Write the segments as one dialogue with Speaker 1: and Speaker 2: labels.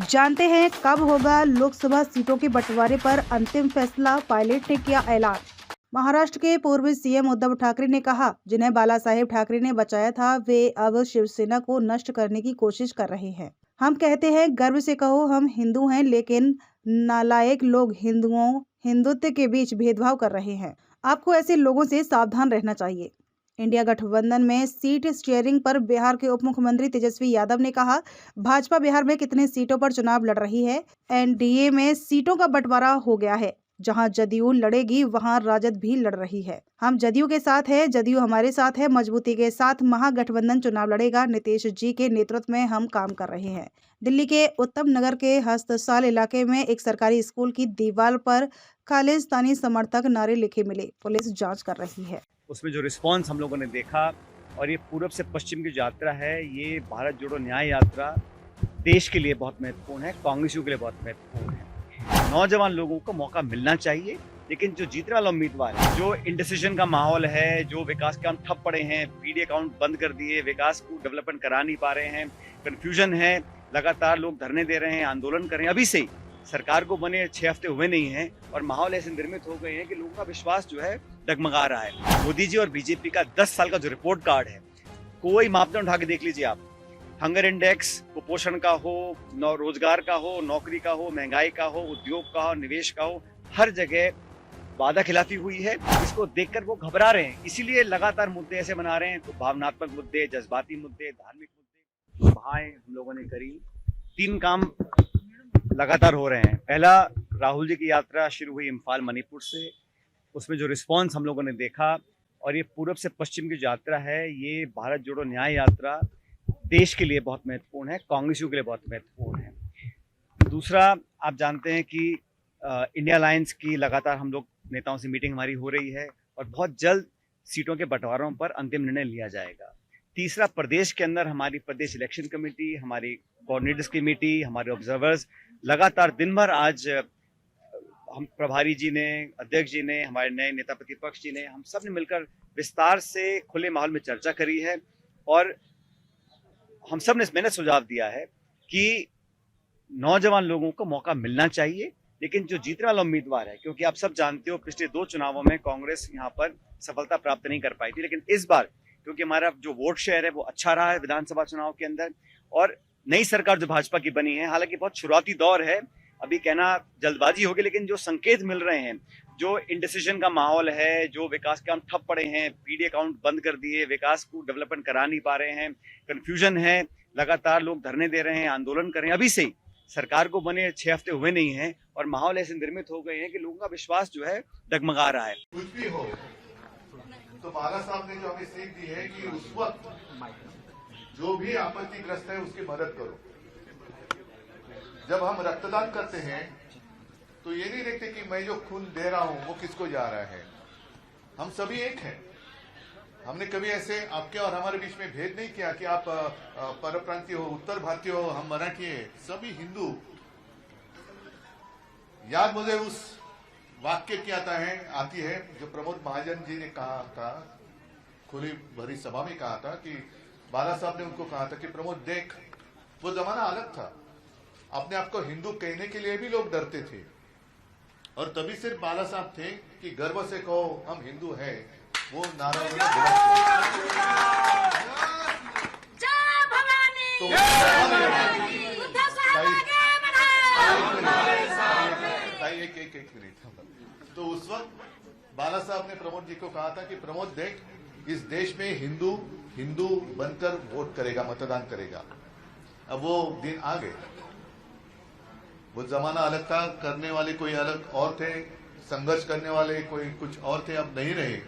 Speaker 1: जानते हैं कब होगा लोकसभा सीटों के बंटवारे पर अंतिम फैसला। पायलट ने किया ऐलान। महाराष्ट्र के पूर्व सीएम उद्धव ठाकरे ने कहा, जिन्हें बाला साहेब ठाकरे ने बचाया था वे अब शिवसेना को नष्ट करने की कोशिश कर रहे हैं। हम कहते हैं गर्व से कहो हम हिंदू हैं, लेकिन नालायक लोग हिंदुत्व के बीच भेदभाव कर रहे हैं। आपको ऐसे लोगों से सावधान रहना चाहिए। इंडिया गठबंधन में सीट शेयरिंग पर बिहार के उप मुख्यमंत्री तेजस्वी यादव ने कहा, भाजपा बिहार में कितने सीटों पर चुनाव लड़ रही है। एनडीए में सीटों का बंटवारा हो गया है। जहां जदयू लड़ेगी वहां राजद भी लड़ रही है। हम जदयू के साथ है, जदयू हमारे साथ है। मजबूती के साथ महागठबंधन चुनाव लड़ेगा। नीतीश जी के नेतृत्व में हम काम कर रहे हैं। दिल्ली के उत्तम नगर के हस्तसाल इलाके में एक सरकारी स्कूल की दीवार पर खालिस्तानी समर्थक नारे लिखे मिले। पुलिस जांच कर रही है।
Speaker 2: उसमें जो रिस्पांस हम लोगों ने देखा और ये पूर्व से पश्चिम की जो यात्रा है, ये भारत जोड़ो न्याय यात्रा देश के लिए बहुत महत्वपूर्ण है, कांग्रेसियों के लिए बहुत महत्वपूर्ण है। नौजवान लोगों को मौका मिलना चाहिए, लेकिन जो जीतने वाला उम्मीदवार है, जो इंडिसीजन का माहौल है, जो विकास के काम ठप पड़े हैं, पीडी अकाउंट बंद कर दिए, विकास को डेवलपमेंट करा नहीं पा रहे हैं, कंफ्यूजन है, लगातार लोग धरने दे रहे हैं, आंदोलन कर रहे हैं। अभी से ही सरकार को बने 6 हफ्ते हुए नहीं हैं और माहौल ऐसे निर्मित हो गए हैं कि लोगों का विश्वास जो है डगमगा रहा है। मोदी जी और बीजेपी का 10 साल का जो रिपोर्ट कार्ड है, कोई मापदंड उठा के देख लीजिए आप। हंगर इंडेक्स, कुपोषण का हो, रोजगार का हो, नौकरी का हो, महंगाई का हो, उद्योग का हो, निवेश का हो, हर जगह वादा खिलाफी हुई है। इसको देखकर वो घबरा रहे हैं, इसीलिए लगातार मुद्दे ऐसे बना रहे हैं। तो भावनात्मक मुद्दे, जज्बाती मुद्दे, धार्मिक मुद्दे, सभाएं हम लोगों ने करी। 3 काम लगातार हो रहे हैं। पहला, राहुल जी की यात्रा शुरू हुई इम्फाल मणिपुर से, उसमें जो रिस्पांस हम लोगों ने देखा और ये पूर्व से पश्चिम की जो यात्रा है, ये भारत जोड़ो न्याय यात्रा देश के लिए बहुत महत्वपूर्ण है, कांग्रेसियों के लिए बहुत महत्वपूर्ण है। दूसरा, आप जानते हैं कि इंडिया अलायंस की लगातार हम लोग नेताओं से मीटिंग हमारी हो रही है और बहुत जल्द सीटों के बंटवारों पर अंतिम निर्णय लिया जाएगा। तीसरा, प्रदेश के अंदर हमारी प्रदेश इलेक्शन कमेटी, हमारी कोऑर्डिनेटर्स कमेटी, हमारे ऑब्जर्वर्स लगातार दिन भर, आज हम प्रभारी जी ने, अध्यक्ष जी ने, हमारे नए नेता प्रतिपक्ष जी ने, हम सब ने मिलकर विस्तार से खुले माहौल में चर्चा करी है और हम सब ने मैंने सुझाव दिया है कि नौजवान लोगों को मौका मिलना चाहिए, लेकिन जो जीतने वाला उम्मीदवार है, क्योंकि आप सब जानते हो पिछले 2 चुनावों में कांग्रेस यहाँ पर सफलता प्राप्त नहीं कर पाई थी, लेकिन इस बार क्योंकि हमारा जो वोट शेयर है वो अच्छा रहा है विधानसभा चुनाव के अंदर और नई सरकार जो भाजपा की बनी है, हालांकि बहुत शुरुआती दौर है, अभी कहना जल्दबाजी होगी, लेकिन जो संकेत मिल रहे हैं, जो इंडिसीजन का माहौल है, जो विकास के काम ठप पड़े हैं, पीडी अकाउंट बंद कर दिए, विकास को डेवलपमेंट करा नहीं पा रहे हैं, कंफ्यूजन है, लगातार लोग धरने दे रहे हैं, आंदोलन कर रहे हैं। अभी से ही सरकार को बने 6 हफ्ते हुए नहीं हैं और माहौल ऐसे निर्मित हो गए हैं कि लोगों का विश्वास जो है डगमगा रहा है।
Speaker 3: कुछ भी हो तो बाला साहब ने जो हमें सीख दी है कि उस वक्त जो भी आपत्तिग्रस्त है उसकी मदद करो। जब हम रक्तदान करते हैं तो ये नहीं देखते कि मैं जो खून दे रहा हूं वो किसको जा रहा है। हम सभी एक हैं। हमने कभी ऐसे आपके और हमारे बीच में भेद नहीं किया कि आप परप्रांतीय हो, उत्तर भारतीय हो, हम मराठी है, सभी हिंदू। याद मुझे उस वाक्य की आती है जो प्रमोद महाजन जी ने कहा था, खुली भरी सभा में कहा था कि बाला साहब ने उनको कहा था कि प्रमोद देख, वो जमाना अलग था, अपने आप को हिंदू कहने के लिए भी लोग डरते थे और तभी सिर्फ बाला साहब थे कि गर्व से कहो हम हिंदू हैं, वो नारा एक मिनट। तो उस वक्त बाला साहब ने प्रमोद जी को कहा था कि प्रमोद देख, इस देश में हिंदू बनकर वोट करेगा, मतदान करेगा। अब वो दिन आ गए। वो जमाना अलग था, करने वाले कोई अलग और थे, संघर्ष करने वाले कोई कुछ और थे, अब नहीं रहे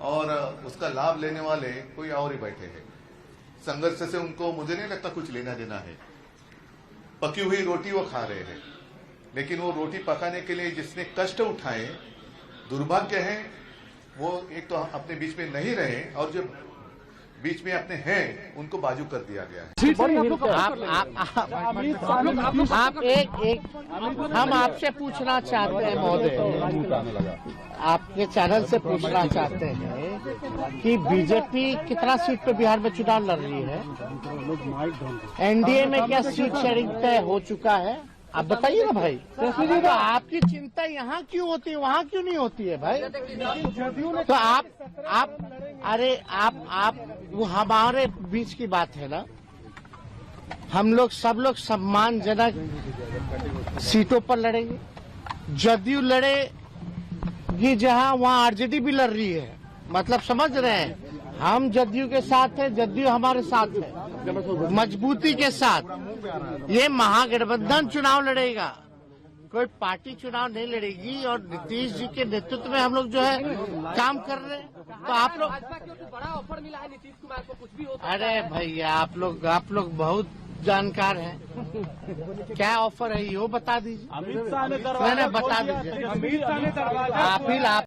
Speaker 3: और उसका लाभ लेने वाले कोई और ही बैठे हैं। संघर्ष से उनको मुझे नहीं लगता कुछ लेना देना है। पकी हुई रोटी वो खा रहे हैं, लेकिन वो रोटी पकाने के लिए जिसने कष्ट उठाए, दुर्भाग्य है वो एक तो अपने बीच में नहीं रहे और जो बीच में अपने हैं उनको बाजू कर दिया गया है।
Speaker 4: आप एक हम आपसे पूछना चाहते हैं महोदय, आपके चैनल से पूछना चाहते हैं कि बीजेपी कितना सीट पे बिहार में चुनाव लड़ रही है? एनडीए में क्या सीट शेयरिंग तय हो चुका है? आप बताइए ना भाई। तो आपकी चिंता यहाँ क्यों होती है, वहाँ क्यों नहीं होती है भाई? तो आप अरे आप वो हमारे बीच की बात है ना। हम लोग सब लोग सम्मानजनक सीटों पर लड़ेंगे। जदयू लड़ेगी जहां, वहां आरजेडी भी लड़ रही है। मतलब समझ रहे हैं, हम जदयू के साथ है, जदयू हमारे साथ है, मजबूती के साथ। ये महागठबंधन चुनाव लड़ेगा, कोई पार्टी चुनाव नहीं लड़ेगी। और नीतीश जी के नेतृत्व में हम लोग जो है काम कर रहे हैं। तो आप लोग
Speaker 5: बड़ा ऑफर मिला है नीतीश कुमार को, कुछ भी हो।
Speaker 4: अरे भैया, आप लोग बहुत जानकार हैं। क्या ऑफर है ये बता दीजिए।
Speaker 6: अमित शाह ने
Speaker 4: बता दीजिए।
Speaker 6: अमित शाह ने
Speaker 4: आप